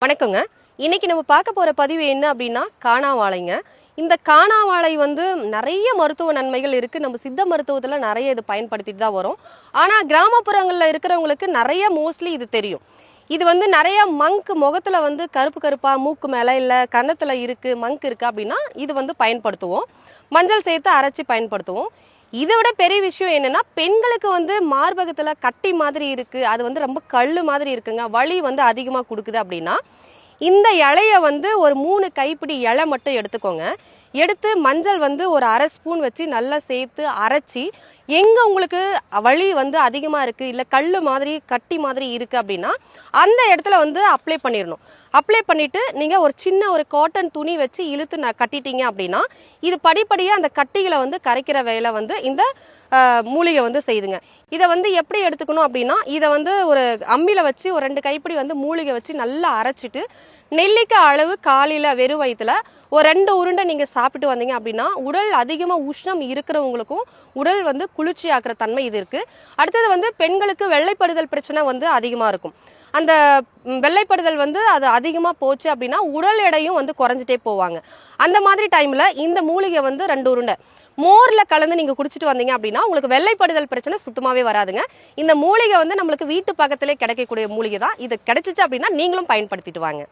வணக்கங்க. இன்னைக்கு நம்ம பார்க்க போற பதிவு என்ன அப்படின்னா காணாவாழைங்க. இந்த காணாவாழை வந்து நிறைய மருத்துவ நன்மைகள் இருக்கு. நம்ம சித்த மருத்துவத்துல நிறைய இது பயன்படுத்திட்டு தான் வரோம். ஆனா கிராமப்புறங்கள்ல இருக்கிறவங்களுக்கு நிறைய மோஸ்ட்லி இது தெரியும். இது வந்து நிறைய மங்க் முகத்துல வந்து கருப்பு கருப்பா மூக்கு மேல இல்ல கன்னத்துல இருக்கு மங்க் இருக்கு அப்படின்னா இது வந்து பயன்படுத்துவோம். மஞ்சள் சேர்த்து அரைச்சி பயன்படுத்துவோம். இதை விட பெரிய விஷயம் என்னன்னா பெண்களுக்கு வந்து மார்பகத்துல கட்டி மாதிரி இருக்கு, அது வந்து ரொம்ப கல்லு மாதிரி இருக்குங்க, வலி வந்து அதிகமா கொடுக்குது அப்படின்னா இந்த இலைய வந்து ஒரு 3 கைப்பிடி இலை மட்டும் எடுத்துக்கோங்க. எடுத்து மஞ்சள் வந்து ஒரு அரை ஸ்பூன் வச்சு நல்லா சேர்த்து அரைச்சி எங்கே உங்களுக்கு வலி வந்து அதிகமாக இருக்குது இல்லை கல் மாதிரி கட்டி மாதிரி இருக்குது அப்படின்னா அந்த இடத்துல வந்து அப்ளை பண்ணிடணும். அப்ளை பண்ணிவிட்டு நீங்கள் ஒரு சின்ன ஒரு காட்டன் துணி வச்சு இழுத்து கட்டிட்டீங்க அப்படின்னா இது படிப்படியாக அந்த கட்டிகளை வந்து கரைக்கிற வேலை வந்து இந்த மூலிகை வந்து செய்துங்க. இதை வந்து எப்படி எடுத்துக்கணும் அப்படின்னா இதை வந்து ஒரு அம்மியில் வச்சு ஒரு 2 கைப்பிடி வந்து மூலிகை வச்சு நல்லா அரைச்சிட்டு நெல்லிக்காய் அளவு காலையில் வெறும் வயிற்றுல ஒரு 2 உருண்டை நீங்கள் சாப்பிட்டு வந்தீங்க அப்படின்னா உடல் அதிகமாக உஷ்ணம் இருக்கிறவங்களுக்கும் உடல் வந்து குளிர்ச்சி ஆக்குற தன்மை இது இருக்குது. அடுத்தது வந்து பெண்களுக்கு வெள்ளைப்படுதல் பிரச்சனை வந்து அதிகமாக இருக்கும். அந்த வெள்ளைப்படுதல் வந்து அது அதிகமாக போச்சு அப்படின்னா உடல் எடையும் வந்து குறைஞ்சிட்டே போவாங்க. அந்த மாதிரி டைமில் இந்த மூலிகை வந்து 2 உருண்டை மோரில் கலந்து நீங்கள் குடிச்சிட்டு வந்தீங்க அப்படின்னா உங்களுக்கு வெள்ளைப்படுதல் பிரச்சனை சுத்தமாகவே வராதுங்க. இந்த மூலிகை வந்து நம்மளுக்கு வீட்டு பக்கத்திலே கிடைக்கக்கூடிய மூலிகை தான். இது கிடைச்சிச்சு அப்படின்னா நீங்களும் பயன்படுத்திட்டு வாங்க.